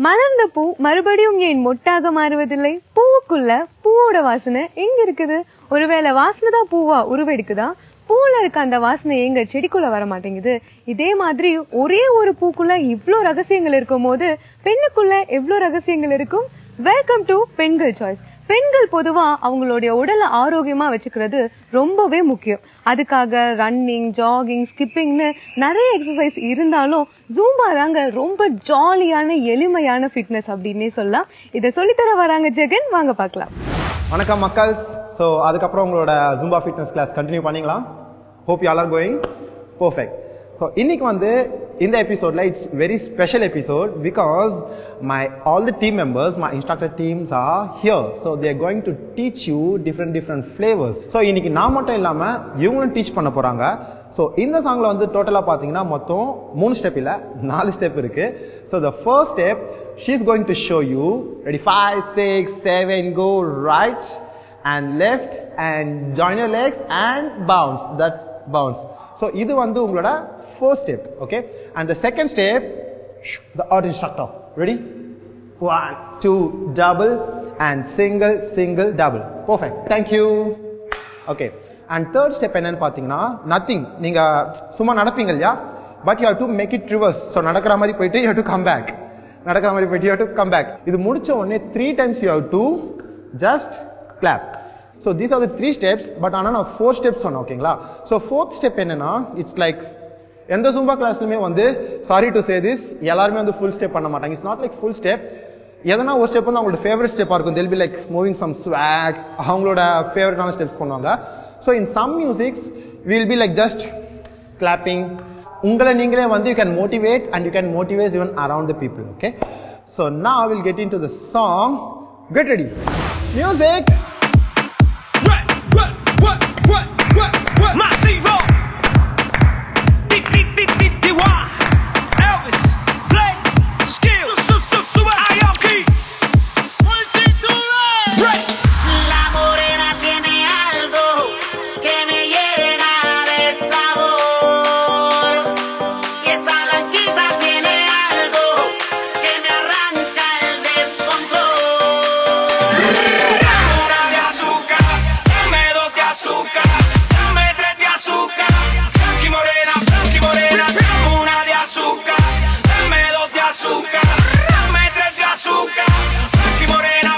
மலர்ந்த பூ மறுபடியும் ஏன் மொட்டாக மாறுவதில்லை? பூவுக்குள்ள பூவோட வாசனை எங்க இருக்குது? ஒருவேளை வாசனை தான் பூவா உருவெடுக்குதா? பூல இருக்க அந்த வாசனை எங்க செடிக்குள்ள வர மாட்டேங்குது. இதே மாதிரி ஒரே ஒரு பூக்குள்ள இவ்ளோ ரகசியங்கள் இருக்கும் போது பெண்ணுக்குள்ள எவ்வளவு ரகசியங்கள் இருக்கும்? வெல்கம் டு பெண்கள் சாய்ஸ். பெண்கள் பொதுவா அவங்களுடைய உடலை ஆரோக்கியமா வச்சுக்கிறது ரொம்பவே முக்கியம். அதுக்காக ரன்னிங், ஜாகிங், ஸ்கிப்பிங்னு நிறைய எக்ஸசைஸ் இருந்தாலும் ஜூம்பா தாங்க ரொம்ப ஜாலியான எளிமையான ஃபிட்னஸ் அப்படின்னே சொல்லலாம். இதை சொல்லித்தர வராங்க ஜெகன், வாங்க பார்க்கலாம். வணக்கம் மக்கள். ஸோ அதுக்கப்புறம் உங்களோட ஜூம்பா ஃபிட்னஸ் கிளாஸ் கண்டினியூ பண்ணிங்களா? Hope you all are going perfect. So இன்னைக்கு வந்து இந்த எபிசோட்ல it's very special episode because all the team members, my instructor teams are here. So they are going to teach you different flavors. So இன்னைக்கு நான் மட்டும் இல்லாம இவங்களும் teach பண்ண போறாங்க. ஸோ இந்த சாங்ல வந்து டோட்டலா பாத்தீங்கன்னா மொத்தம் 3 ஸ்டெப் இல்ல 4 ஸ்டெப் இருக்கு. So the first step she is going to show you. Ready? 5, 6, 7, go right and left and join your legs and bounce. That's bounce. So இது வந்து உங்களோட first step, okay? And the second step, the art instructor. Ready? 1, 2, double and single, double. Perfect. Thank you. Okay. And third step என்னன்னு பாத்தீங்கன்னா nothing. நீங்க சும்மா நடப்பீங்க இல்லையா? But you have to make it reverse. So நடக்கிற மாதிரி போயிட்டு you have to come back. நடக்கிற மாதிரி போயிட்டு you have to come baback. இது முடிச்ச உடனே 3 times you have to just clap. So these are the 3 steps. But ஆனா நான் 4 steps சொன்னேன், ஓகேங்களா? So fourth step என்னன்னா it's like எந்த ஜூம்பா கிளாஸ்லயுமே வந்து சாரி டு சே திஸ் எல்லாருமே வந்து ஃபுல் ஸ்டெப் பண்ண மாட்டாங்க. It's not like full step. எதனா ஒரு ஸ்டெப் வந்து அவங்களோட ஃபேவரட் ஸ்டெப்பா இருக்கும். they'll be like moving some swag, அவங்களோட ஃபேவரட்டான ஸ்டெப்ஸ் பண்ணுவாங்க. so in some musics we will be like just clapping. உங்களை நீங்களே வந்து you can motivate and you can motivate even around the people, okay? so now we'll get into the song. Get ready. Music. What Masivo. Elvis, play, skill, Aoki, multitudes. La morena tiene algo que me llena de sabor, y esa blanquita tiene algo que me arranca el descontrol. Una de azúcar, dame 2 de azúcar, dame 3 de azúcar, blanqui morena, una de azúcar, dame 2 de azúcar, dame 3 de azúcar, blanqui morena,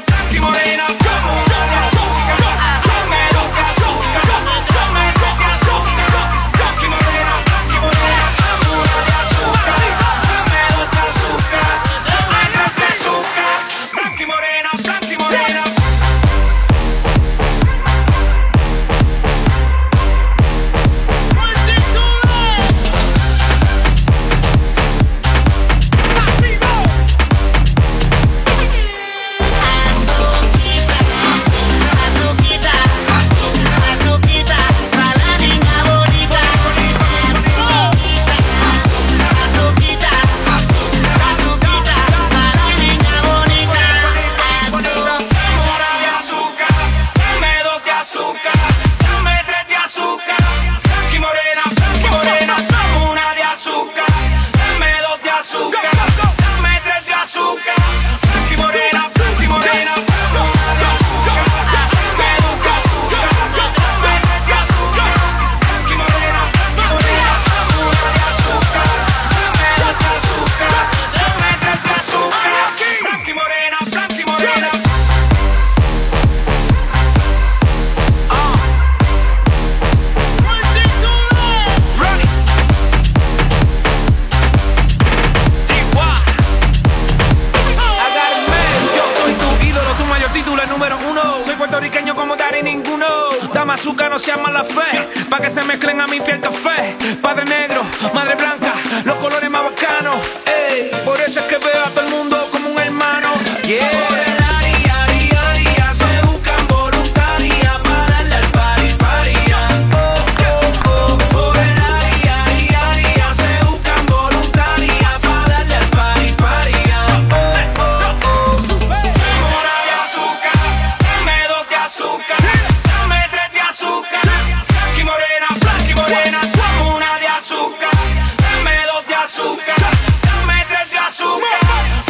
como una de azúcar, dame 2 de azúcar, dame 3 de azúcar, blanqui morena, como una de azúcar, dame 2 de azúcar, dame 3 de azúcar, blanqui morena. Azúcar no sea mala fe, pa' que se mezclen a mi piel café. Padre negro, madre blanca, los colores más bacanos. Ey, por eso es que veo a todo el mundo como un hermano. Yeah. Azúcar, dame 2 de azúcar, dame 3 de azúcar.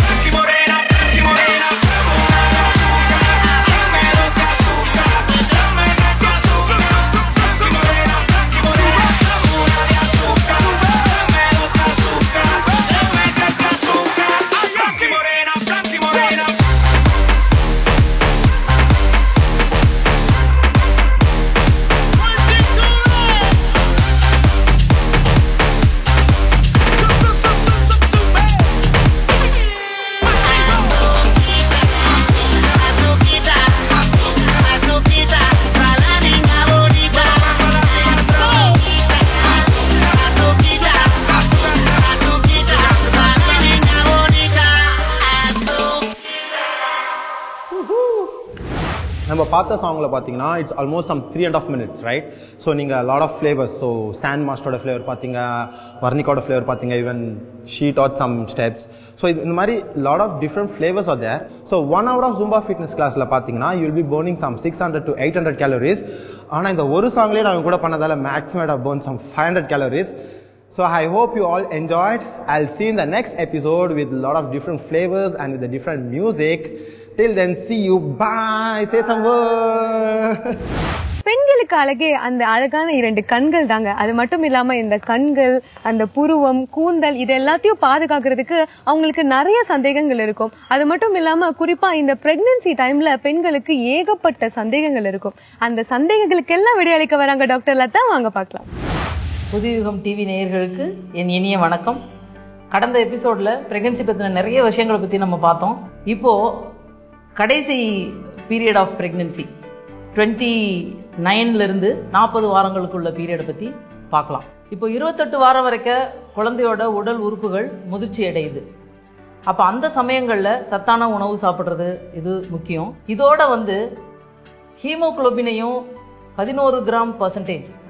நம்ம பார்த்த சாங்ல பார்த்தீங்கன்னா it's almost some 3.5 minutes, right? So நீங்கள் lot of flavours, so சாண்ட் மாஸ்டரோட flavour பார்த்தீங்க, வர்னிக்கோட flavour பார்த்தீங்க, even she'd add some steps. So இந்த மாதிரி lot of different flavours are there. So 1 hour of Zumba fitness கிளாஸில் பார்த்தீங்கன்னா you will be burning some 600 to 800 calories. ஆனால் இந்த ஒரு சாங்லேயே நான் கூட பண்ணதால maximum I burn some 500 calories. So I hope you all enjoyed. I'll see you in the next episode with a lot of different flavors and with the different music. Till then, see you. Bye. Say some words. பெண்களுக்கு அழகே அந்த அழகான 2 கண்கள் தாங்க. அது மட்டும் இல்லாம இந்த கண்கள், அந்த புருவம், கூந்தல் இது எல்லாத்தையும் பாதுகாக்கிறதுக்கு அவங்களுக்கு நிறைய சந்தேகங்கள் இருக்கும். அது மட்டும் இல்லாம குறிப்பா இந்த பிரெக்னன்சி டைம்ல பெண்களுக்கு ஏகப்பட்ட சந்தேகங்கள் இருக்கும். அந்த சந்தேகங்களுக்கு எல்லாம் விடையளிக்க வராங்க டாக்டர் லதா. வாங்க பார்க்கலாம். புதுயுகம் டிவி நேயர்களுக்கு என் இனிய வணக்கம். கடந்த எபிசோட்ல பிரெக்னன்சி பத்தின நிறைய விஷயங்களை பத்தி நம்ம பார்த்தோம். இப்போ கடைசி பீரியட் ஆஃப் பிரெக்னன்சி 29ல இருந்து 40 வாரங்களுக்குள்ள பீரியடை பத்தி பார்க்கலாம். இப்போ 28 வாரம் வரைக்கும் குழந்தையோட உடல் உறுப்புகள் முதிர்ச்சி அடையுது. அப்ப அந்த சமயங்கள்ல சத்தான உணவு சாப்பிடுறது இது முக்கியம். இதோட ஹீமோகுளோபினையும் 11 கிராம்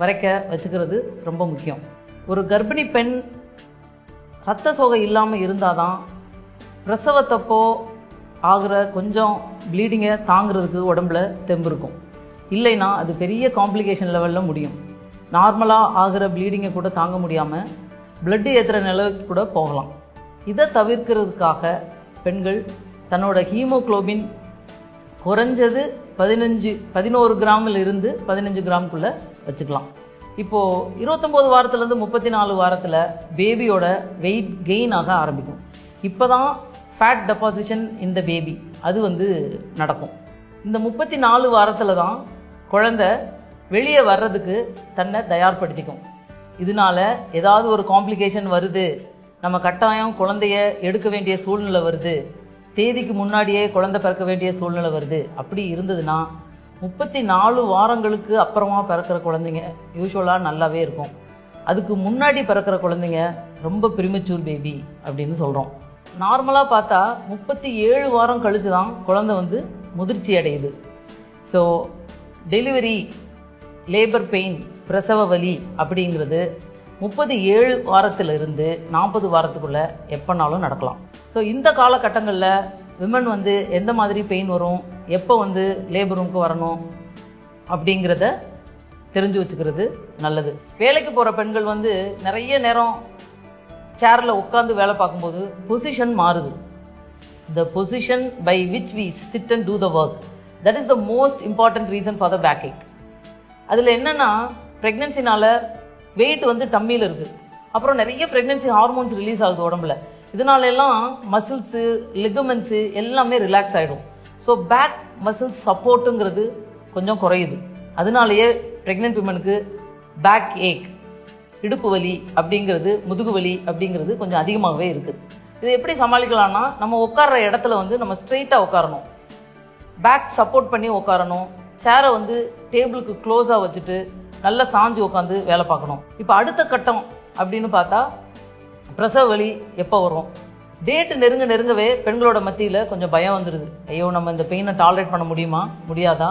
வரைக்க வச்சுக்கிறது ரொம்ப முக்கியம். ஒரு கர்ப்பிணி பெண் ரத்த சோகை இல்லாமல் இருந்தாதான் பிரசவத்தப்போ ஆகிற கொஞ்சம் ப்ளீடிங்கை தாங்கிறதுக்கு உடம்புல தெம்பு இருக்கும். இல்லைன்னா அது பெரிய காம்ப்ளிகேஷன் லெவலில் முடியும். நார்மலாக ஆகிற ப்ளீடிங்கை கூட தாங்க முடியாமல் பிளட் ஏற்றுற நிலைக்கு கூட போகலாம். இதை தவிர்க்கிறதுக்காக பெண்கள் தன்னோட ஹீமோகுளோபின் குறைஞ்சது 11 கிராமில் இருந்து 15 கிராமுக்குள்ள வச்சுக்கலாம். இப்போ 29 வாரத்துலேருந்து 34 வாரத்தில் பேபியோட வெயிட் கெயின் ஆக ஆரம்பிக்கும். இப்போதான் ஃபேட் டெபாசிஷன் இந்த பேபி அது நடக்கும். இந்த 34 வாரத்தில் தான் குழந்தை வெளியே வர்றதுக்கு தன்னை தயார்படுத்திக்கும். இதனால ஏதாவது ஒரு காம்ப்ளிகேஷன் வருது, நம்ம கட்டாயம் குழந்தைய எடுக்க வேண்டிய சூழ்நிலை வருது, தேதிக்கு முன்னாடியே குழந்தை பிறக்க வேண்டிய சூழ்நிலை வருது, அப்படி இருந்ததுன்னா 34 வாரங்களுக்கு அப்புறமா பிறக்கிற குழந்தைங்க யூஸ்வலாக நல்லாவே இருக்கும். அதுக்கு முன்னாடி பிறக்கிற குழந்தைங்க ரொம்ப ப்ரீமெச்சூர் பேபி அப்படின்னு சொல்கிறோம். நார்மலாக பார்த்தா 37 வாரம் கழிச்சு தான் குழந்தை முதிர்ச்சி அடையுது. ஸோ டெலிவரி, லேபர் பெயின், பிரசவ வலி அப்படிங்கிறது 37 வாரத்திலிருந்து 40 வாரத்துக்குள்ள எப்போனாலும் நடக்கலாம். ஸோ இந்த காலகட்டங்களில் விமன் எந்த மாதிரி பெயின் வரும், எப்போ லேபர் ரூமுக்கு வரணும் அப்படிங்கிறத தெரிஞ்சு வச்சுக்கிறது நல்லது. வேலைக்கு போகிற பெண்கள் நிறைய நேரம் சேரில் உட்காந்து வேலை பார்க்கும்போது பொசிஷன் மாறுது. The position by which we sit and do the work, that is the most important reason for the backache. அதில் என்னன்னா ப்ரெக்னென்சினால வெயிட் டம்மியில் இருக்குது. அப்புறம் நிறைய ப்ரெக்னென்சி ஹார்மோன்ஸ் ரிலீஸ் ஆகுது உடம்புல. இதனால எல்லாம் மசில்ஸு, லிகமெண்ட்ஸு எல்லாமே ரிலாக்ஸ் ஆகிடும். ஸோ பேக் மசில்ஸ் சப்போர்ட்டுங்கிறது கொஞ்சம் குறையுது. அதனாலேயே ப்ரெக்னென்ட் விமனுக்கு பேக் ஏக், இடுப்பு வலி அப்படிங்கிறது, முதுகு வலி அப்படிங்கிறது கொஞ்சம் அதிகமாகவே இருக்குது. இதை எப்படி சமாளிக்கலாம்னா, நம்ம உட்கார்ற இடத்துல நம்ம ஸ்ட்ரெயிட்டாக உட்காரணும், பேக் சப்போர்ட் பண்ணி உட்காரணும், சேரை டேபிளுக்கு க்ளோஸாக வச்சுட்டு நல்லா சாஞ்சு உட்காந்து வேலை பார்க்கணும். இப்போ அடுத்த கட்டம் அப்படின்னு பார்த்தா பிரசவ வலி எப்போ வரும். டேட்டு நெருங்கவே பெண்களோட மத்தியில் கொஞ்சம் பயம் வந்துடுது. ஐயோ, நம்ம இந்த பெயினை டாலரேட் பண்ண முடியுமா, முடியாதா,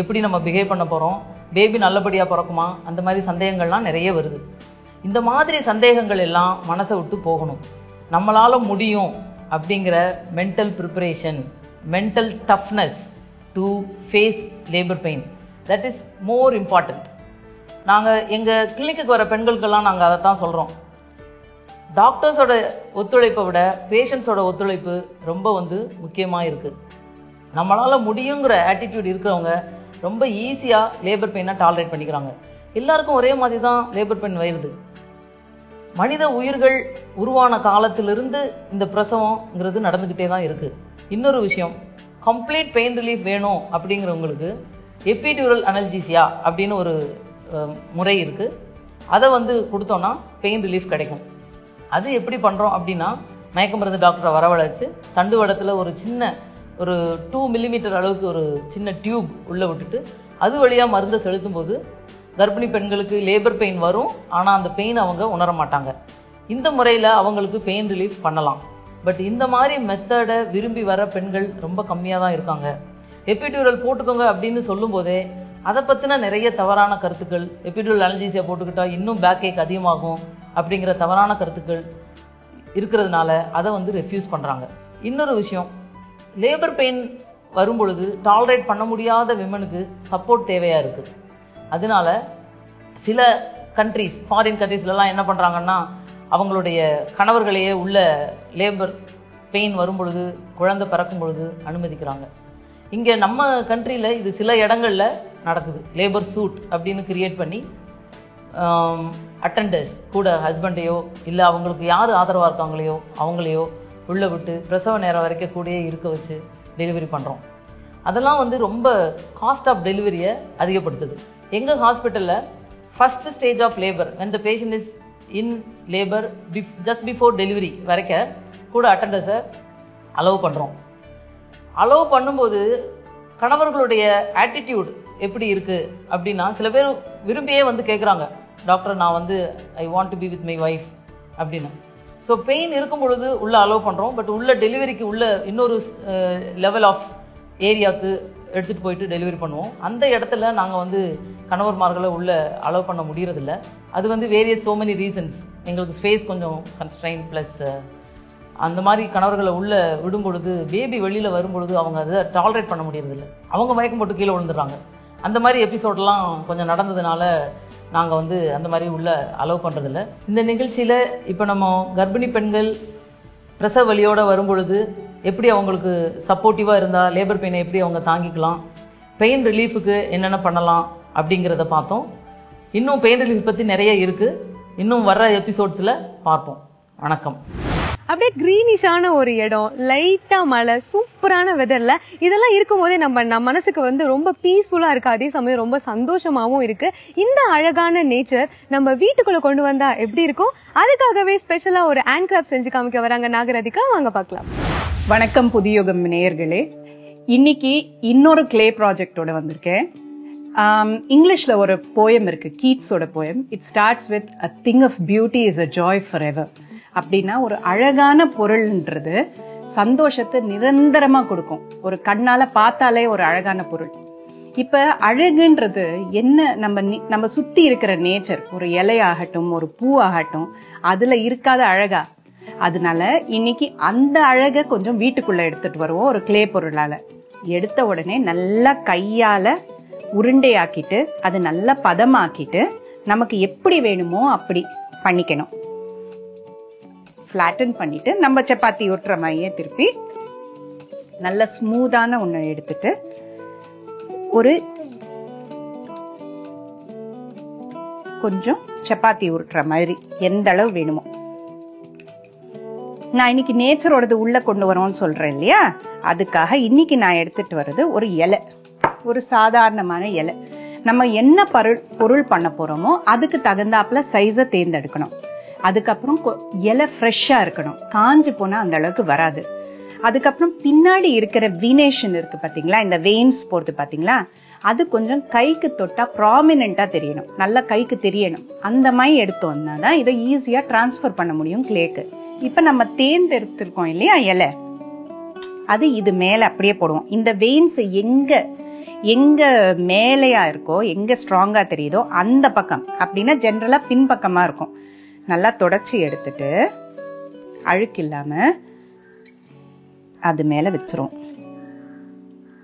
எப்படி நம்ம பிஹேவ் பண்ண போகிறோம், பேபி நல்லபடியாக பிறக்குமா, அந்த மாதிரி சந்தேகங்கள்லாம் நிறைய வருது. இந்த மாதிரி சந்தேகங்கள் எல்லாம் மனசை விட்டு போகணும். நம்மளால முடியும் அப்படிங்கிற mental preparation, mental toughness to face labour pain, that is more important. நாங்கள் எங்கள் கிளினிக்கு வர பெண்களுக்கெல்லாம் நாங்கள் அதை தான் சொல்கிறோம். டாக்டர்ஸோட ஒத்துழைப்பை விட பேஷண்ட்ஸோட ஒத்துழைப்பு ரொம்ப முக்கியமாக இருக்குது. நம்மளால் முடியுங்கிற ஆட்டிடியூட் இருக்கிறவங்க ரொம்ப ஈஸியாக லேபர் பெயினை டாலரேட் பண்ணிக்கிறாங்க. எல்லாருக்கும் ஒரே மாதிரி தான் லேபர் பெயின் வருது. மனித உயிர்கள் உருவான காலத்திலிருந்து இந்த பிரசவங்கிறது நடந்துக்கிட்டே தான் இருக்குது. இன்னொரு விஷயம், கம்ப்ளீட் பெயின் ரிலீஃப் வேணும் அப்படிங்கிறவங்களுக்கு எபிடியூரல் அனல்ஜீசியா அப்படின்னு ஒரு முறை இருக்குது. அதை கொடுத்தோன்னா பெயின் ரிலீஃப் கிடைக்கும். அது எப்படி பண்ணுறோம் அப்படின்னா, மயக்க மருந்து டாக்டரை வரவழைச்சு தண்டுவடத்தில் ஒரு 2 மில்லிமீட்டர் அளவுக்கு ஒரு சின்ன டியூப் உள்ளே விட்டுட்டு அது வழியாக மருந்தை செலுத்தும் போது கர்ப்பிணி பெண்களுக்கு லேபர் பெயின் வரும். ஆனால் அந்த பெயின் அவங்க உணர மாட்டாங்க. இந்த முறையில் அவங்களுக்கு பெயின் ரிலீஃப் பண்ணலாம். பட் இந்த மாதிரி மெத்தடை விரும்பி வர பெண்கள் ரொம்ப கம்மியாக தான் இருக்காங்க. எபிடியூரல் போட்டுக்கோங்க அப்படின்னு சொல்லும் போதே அதை பற்றின நிறைய தவறான கருத்துக்கள், எபிடியூரல் அனல்ஜீசியா போட்டுக்கிட்டா இன்னும் பேக் ஏக் அதிகமாகும் அப்படிங்கிற தவறான கருத்துக்கள் இருக்கிறதுனால அதை வந்து ரெஃப்யூஸ் பண்ணுறாங்க. இன்னொரு விஷயம், லேபர் பெயின் வரும்பொழுது டாலரேட் பண்ண முடியாத விமனுக்கு சப்போர்ட் தேவையாக இருக்குது. அதனால சில கண்ட்ரீஸ், ஃபாரின் கண்ட்ரீஸ்லாம் என்ன பண்ணுறாங்கன்னா அவங்களுடைய கணவர்களையே உள்ள லேபர் பெயின் வரும் பொழுது, குழந்தை பிறக்கும் பொழுது அனுமதிக்கிறாங்க. இங்கே நம்ம கண்ட்ரியில் இது சில இடங்களில் நடக்குது. லேபர் சூட் அப்படின்னு கிரியேட் பண்ணி அட்டண்டர்ஸ் கூட ஹஸ்பண்டையோ இல்லை அவங்களுக்கு யார் ஆதரவாக இருக்காங்களையோ அவங்களையோ உள்ளே விட்டு பிரசவ நேரம் வரைக்கும் கூடயே இருக்க வச்சு டெலிவரி பண்ணுறோம். அதெல்லாம் வந்து ரொம்ப காஸ்ட் ஆஃப் டெலிவரியை அதிகப்படுத்துது. எங்கள் ஹாஸ்பிட்டலில் first stage of labour, when the patient is in labor just before delivery வரைக்கும் கூட அட்டண்டர்ஸை அலோவ் பண்ணுறோம். அலோவ் பண்ணும்போது கணவர்களுடைய ஆட்டிடியூட் எப்படி இருக்குது அப்படின்னா, சில பேர் விரும்பியே வந்து கேட்குறாங்க, டாக்டர் நான் வந்து I want to be with my wife அப்படின்னு. ஸோ பெயின் இருக்கும் பொழுது உள்ளே அலோவ் பண்ணுறோம். பட் உள்ள டெலிவரிக்கு உள்ள இன்னொரு லெவல் ஆஃப் ஏரியாவுக்கு எடுத்துகிட்டு போயிட்டு டெலிவரி பண்ணுவோம். அந்த இடத்துல நாங்கள் வந்து கணவர்மார்களை உள்ளே அலோவ் பண்ண முடியறதில்ல. அது வந்து வேரியஸ் சோ மெனி ரீசன்ஸ். எங்களுக்கு ஸ்பேஸ் கொஞ்சம் கன்ஸ்ட்ரைன் ப்ளஸ் அந்த மாதிரி கணவர்களை உள்ளே விடும் பொழுது பேபி வெளியில் வரும்பொழுது அவங்க அதை டாலரேட் பண்ண முடியறதில்ல. அவங்க மயக்கம் போட்டு கீழே விழுந்துடுறாங்க. அந்த மாதிரி எபிசோடெலாம் கொஞ்சம் நடந்ததுனால நாங்கள் வந்து அந்த மாதிரி உள்ள அலோவ் பண்ணுறதில்ல. இந்த நிகழ்ச்சியில் இப்போ நம்ம கர்ப்பிணி பெண்கள் பிரசவ வலியோடு வரும்பொழுது எப்படி அவங்களுக்கு சப்போர்ட்டிவாக இருந்தால் லேபர் பெயினை எப்படி அவங்க தாங்கிக்கலாம், பெயின் ரிலீஃபுக்கு என்னென்ன பண்ணலாம் அப்படிங்கிறத பார்த்தோம். இன்னும் பெயின் ரிலீஃப் பற்றி நிறைய இருக்குது. இன்னும் வர்ற எபிசோட்ஸில் பார்ப்போம். வணக்கம். அப்படியே கிரீனிஷான ஒரு இடம், லைட்டா மழை, சூப்பரான வெதர்ல இதெல்லாம் இருக்கும் போதே நம்ம மனசுக்கு வந்து ரொம்ப பீஸ்ஃபுல்லா இருக்கு. அதே சமயம் ரொம்ப சந்தோஷமாவும் இருக்கு. இந்த அழகான நேச்சர் நம்ம வீட்டுக்குள்ள கொண்டு வந்தா எப்படி இருக்கும்? அதுக்காகவே ஸ்பெஷலா ஒரு ஹேண்ட் கிராஃப்ட் செஞ்சு காமிக்க வராங்க நாகராதிகா. வாங்க பார்க்கலாம். வணக்கம் புதியுகம் நேயர்களே. இன்னைக்கு இன்னொரு கிளே ப்ராஜெக்டோட வந்திருக்கேன். இங்கிலீஷ்ல ஒரு போயம் இருக்கு, கீட்ஸோட poem. It starts with a thing of beauty is a joy forever. அப்படின்னா ஒரு அழகான பொருள்ன்றது சந்தோஷத்தை நிரந்தரமா கொடுக்கும். ஒரு கண்ணால பார்த்தாலே ஒரு அழகான பொருள். இப்ப அழகுன்றது என்ன, நம்ம சுத்தி இருக்கிற நேச்சர், ஒரு இலையாகட்டும் ஒரு பூ ஆகட்டும், அதுல இருக்காத அழகா. அதனால இன்னைக்கு அந்த அழகை கொஞ்சம் வீட்டுக்குள்ள எடுத்துட்டு வருவோம். ஒரு கிளே பொருளால எடுத்த உடனே நல்லா கையால உருண்டையாக்கிட்டு அது நல்லா பதமாக்கிட்டு நமக்கு எப்படி வேணுமோ அப்படி பண்ணிக்கணும். ஃபிளாட்டன் பண்ணிட்டு நம்ம சப்பாத்தி ஒட்டுற மாதிரியே திருப்பி நல்ல ஸ்மூதான ஒண்ணு எடுத்துட்டு ஒரு கொஞ்சம் சப்பாத்தி உருட்டுற மாதிரி எந்த அளவு வேணுமோ. நான் இன்னைக்கு நேச்சரோடது உள்ள கொண்டு வரோம்னு சொல்றேன் இல்லையா, அதுக்காக இன்னைக்கு நான் எடுத்துட்டு வர்றது ஒரு இலை, ஒரு சாதாரணமான இலை. நம்ம என்ன பொருள் பண்ண போறோமோ அதுக்கு தகுந்தாப்புல சைஸை தேர்ந்தெடுக்கணும். அதுக்கப்புறம் இலை ஃப்ரெஷ்ஷா இருக்கணும், காஞ்சு போனா அந்த அளவுக்கு வராது. அதுக்கப்புறம் பின்னாடி இருக்கிற வீனேஷன் இருக்கு பாத்தீங்களா, இந்த வெயின்ஸ் போறது பாத்தீங்களா, அது கொஞ்சம் கைக்கு தொட்டா ப்ராமினென்ட்டா தெரியணும், நல்லா கைக்கு தெரியணும். அந்த மாதிரி எடுத்தோம்னா தான் இதை ஈஸியா டிரான்ஸ்ஃபர் பண்ண முடியும் கிளேக்கு. இப்ப நம்ம தேர்ந்தெடுத்திருக்கோம் இல்லையா இலை, அது இது மேல அப்படியே போடுவோம். இந்த வெயின்ஸ் எங்க மேலையா இருக்கோ, எங்க ஸ்ட்ராங்கா தெரியுதோ அந்த பக்கம், அப்படின்னா ஜெனரலா பின்பக்கமா இருக்கும். நல்லா தொடச்சி எடுத்துட்டு அழுக்கு இல்லாம அது மேல வச்சிரும்.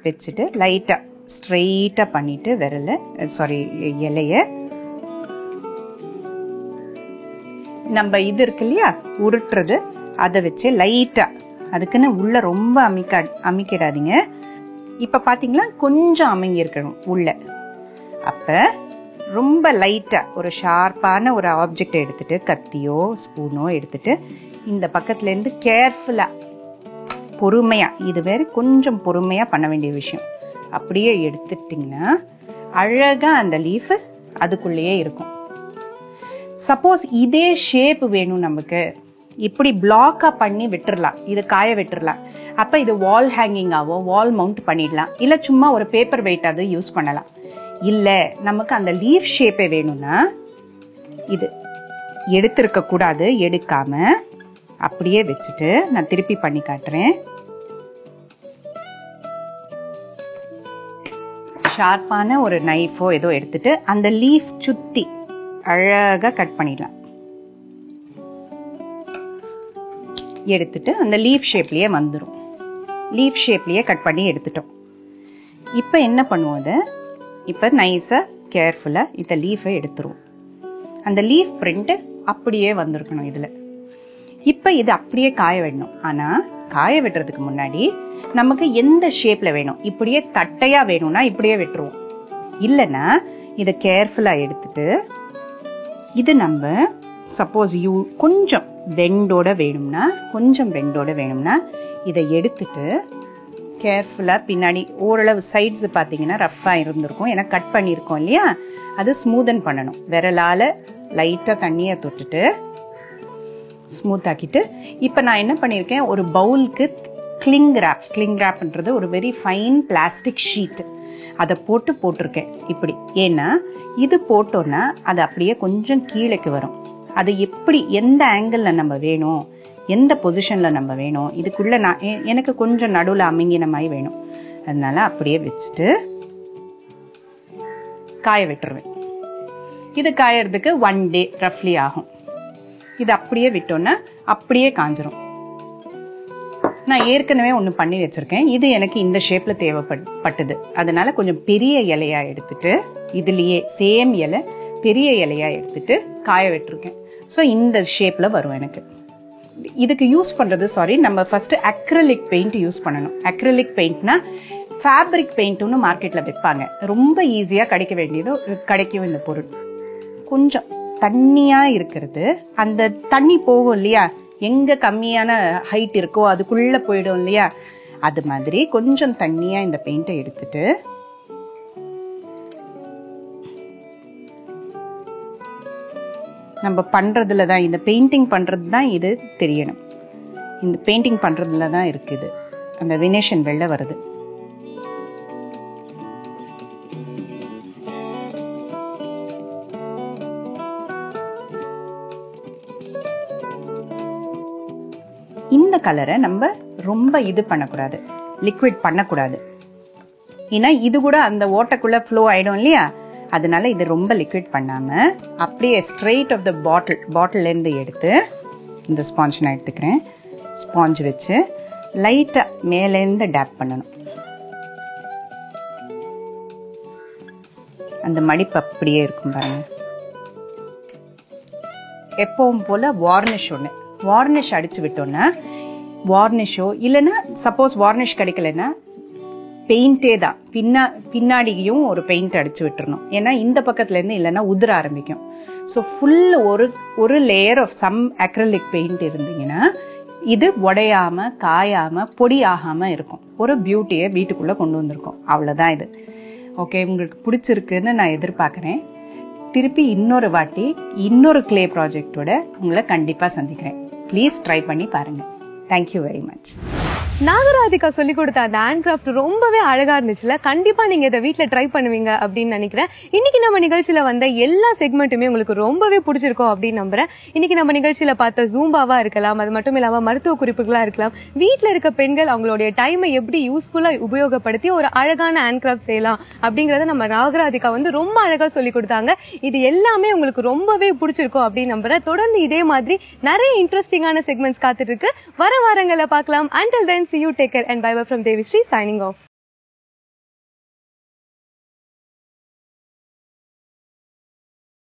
வச்சுட்டு லைட்டா ஸ்ட்ரெயிட்டா பண்ணிட்டு இலைய நம்ம இது இருக்கு இல்லையா உருட்டுறது, அதை வச்சு லைட்டா, அதுக்குன்னு உள்ள ரொம்ப அமிக்கிடாதீங்க. இப்ப பாத்தீங்களா கொஞ்சம் அமுங்கி இருக்கணும் உள்ள. அப்ப ரொம்ப லைட்டா ஒரு ஷார்ப்பான ஒரு ஆப்ஜெக்ட் எடுத்துட்டு, கத்தியோ ஸ்பூனோ எடுத்துட்டு இந்த பக்கத்துல இருந்து கேர்ஃபுல்லா பொறுமையா, இது வேற கொஞ்சம் பொறுமையா பண்ண வேண்டிய விஷயம், அப்படியே எடுத்துட்டீங்கன்னா அழகா அந்த லீஃப் அதுக்குள்ளேயே இருக்கும். சப்போஸ் இதே ஷேப் வேணும் நமக்கு, இப்படி பிளாக்கா பண்ணி விட்டுறலாம், இது காய விட்டுறலாம். அப்ப இது வால் ஹேங்கிங்காவோ வால் மவுண்ட் பண்ணிடலாம், இல்ல சும்மா ஒரு பேப்பர் வெயிட் அது யூஸ் பண்ணலாம். இல்ல நமக்கு அந்த லீஃப் ஷேப்பே வேணும்னா இது எடுத்திருக்க கூடாது, எடுக்காம அப்படியே வச்சுட்டு நான் திருப்பி பண்ணி காட்டுறேன். ஷார்ப்பான ஒரு நைஃபோ ஏதோ எடுத்துட்டு அந்த லீஃப் சுத்தி அழகா கட் பண்ணிடலாம். எடுத்துட்டு அந்த லீஃப் ஷேப்லயே வந்துடும். லீஃப் ஷேப்லயே கட் பண்ணி எடுத்துட்டோம். இப்ப என்ன பண்ணுவோம், அதை இப்ப நைஸா கேர்ஃபுல்லா இந்த லீஃபை எடுத்துருவோம். அந்த லீஃப் பிரிண்ட் அப்படியே வந்திருக்கணும் இதுல. இப்ப இது அப்படியே காய விடணும். ஆனா காய விடுறதுக்கு முன்னாடி நமக்கு எந்த ஷேப்ல வேணும், இப்படியே தட்டையா வேணும்னா இப்படியே விட்டுருவோம். இல்லைன்னா இதை கேர்ஃபுல்லா எடுத்துட்டு இது நம்ம சப்போஸ் கொஞ்சம் பெண்டோட வேணும்னா இதை எடுத்துட்டு கேர்ஃபுல்லா பின்னாடி ஓரளவு சைட்ஸ் பாத்தீங்கன்னா ரஃபா இருந்திருக்கும், ஏன்னா கட் பண்ணிருக்கோம் இல்லையா, அது ஸ்மூதன் பண்ணணும். விரலால லைட்டா தண்ணிய தொட்டுட்டு ஸ்மூத் ஆக்கிட்டு இப்ப நான் என்ன பண்ணிருக்கேன், ஒரு பவுலுக்கு கிளிங் ராப்ன்றது ஒரு வெரி ஃபைன் பிளாஸ்டிக் ஷீட், அதை போட்டிருக்கேன் இப்படி. ஏன்னா இது போட்டோம்னா அது அப்படியே கொஞ்சம் கீழேக்கு வரும். அது எப்படி எந்த ஆங்கிள் நம்ம வேணும், எந்த பொசிஷன்ல நம்ம வேணும், இதுக்குள்ள நான் எனக்கு கொஞ்சம் நடுவுல அமுங்கின மாதிரி வேணும், அதனால அப்படியே வச்சுட்டு காய விட்டுருவேன். இது காயறதுக்கு 1 day ரஃப்லி ஆகும். இது அப்படியே விட்டோம்னா அப்படியே காஞ்சிரும். நான் ஏற்கனவே ஒண்ணு பண்ணி வச்சிருக்கேன், இது எனக்கு இந்த ஷேப்ல தேவைப்பட்டது, அதனால கொஞ்சம் பெரிய இலையா எடுத்துட்டு இதுலயே சேம் இலை பெரிய இலையா எடுத்துட்டு காய விட்டுருக்கேன். ஸோ இந்த ஷேப்ல வரும் எனக்கு. இதுக்கு யூஸ் பண்றது நம்ம ஃபர்ஸ்ட் அக்ரிலிக் பெயிண்ட் யூஸ் பண்ணணும். அக்ரிலிக் பெயிண்ட்னா ஃபேப்ரிக் பெயிண்ட்னு மார்க்கெட்ல விற்பாங்க, ரொம்ப ஈஸியா கிடைக்கும் இந்த பொருள். கொஞ்சம் தண்ணியா இருக்கிறது, அந்த தண்ணி போகும் இல்லையா, எங்க கம்மியான ஹைட் இருக்கோ அதுக்குள்ள போயிடும் இல்லையா, அது மாதிரி கொஞ்சம் தண்ணியா இந்த பெயிண்டை எடுத்துட்டு நம்ம பண்றதுலதான், இந்த பெயிண்டிங் பண்றதுதான் இது தெரியணும். இந்த பெயிண்டிங் பண்றதுலதான் இருக்குது அந்த வினேஷன் வெளில வருது. இந்த கலரை நம்ம ரொம்ப இது பண்ணக்கூடாது, லிக்விட் பண்ணக்கூடாது, ஏன்னா இது கூட அந்த ஓட்டக்குள்ள ஃப்ளோ ஆயிடும் இல்லையா, அதனால இது ரொம்ப லிக்விட் பண்ணாம அப்படியே ஸ்ட்ரெயிட் ஆஃப் த பாட்டில் இருந்து எடுத்து இந்த ஸ்பாஞ்ச் நான் எடுத்துக்கிறேன். ஸ்பாஞ்ச் வச்சு லைட்டா மேல இருந்து டேப் பண்ணணும். அந்த மடிப்பு அப்படியே இருக்கும் பாருங்க. எப்பவும் போல வார்னிஷ் அடிச்சு விட்டோம்னா, வார்னிஷோ இல்லைன்னா சப்போஸ் வார்னிஷ் கிடைக்கலன்னா பெயிண்டே தான் பின்னாடியும் ஒரு பெயிண்ட் அடிச்சு விட்டுறணும். ஏன்னா இந்த பக்கத்துல இருந்து இல்லைன்னா உதிர ஆரம்பிக்கும். ஸோ ஃபுல் ஒரு layer of some acrylic paint இருந்தீங்கன்னா இது உடையாம காயாம பொடி ஆகாம இருக்கும். ஒரு பியூட்டியை வீட்டுக்குள்ள கொண்டு வந்திருக்கோம். அவ்வளவுதான் இது. ஓகே, உங்களுக்கு பிடிச்சிருக்குன்னு நான் எதிர்பார்க்கிறேன். திருப்பி இன்னொரு வாட்டி இன்னொரு கிளே ப்ராஜெக்டோட உங்களை கண்டிப்பா சந்திக்கிறேன். ப்ளீஸ் ட்ரை பண்ணி பாருங்க. Thank you very much. நாகராதிகா சொல்லி கொடுத்த அந்த ஹேண்ட் கிராஃப்ட் ரொம்பவே அழகா இருந்துச்சுல. கண்டிப்பா நீங்க இதை வீட்டுல ட்ரை பண்ணுவீங்க அப்படின்னு நினைக்கிறேன். இன்னைக்கு நம்ம நிகழ்ச்சியில வந்த எல்லா செக்மெண்ட்டுமே உங்களுக்கு ரொம்பவே பிடிச்சிருக்கும் அப்படின்னு நம்புறேன். இன்னைக்கு நம்ம நிகழ்ச்சியில பார்த்த ஜூம்பாவா இருக்கலாம், அது மட்டும் இல்லாம மருத்துவ குறிப்புகளா இருக்கலாம், வீட்டுல இருக்க பெண்கள் அவங்களுடைய டைமை எப்படி யூஸ்ஃபுல்லா உபயோகப்படுத்தி ஒரு அழகான ஹேண்ட் கிராஃப்ட் செய்யலாம் அப்படிங்கறத நம்ம நாகராதிகா ரொம்ப அழகா சொல்லி கொடுத்தாங்க. இது எல்லாமே உங்களுக்கு ரொம்பவே பிடிச்சிருக்கும் அப்படின்னு நம்புறேன். தொடர்ந்து இதே மாதிரி நிறைய இன்ட்ரெஸ்டிங்கான செக்மெண்ட்ஸ் காத்துட்டு இருக்கு. வர வாரங்களை பார்க்கலாம். Until then, see you, take care and bye bye from Devi Sri signing off.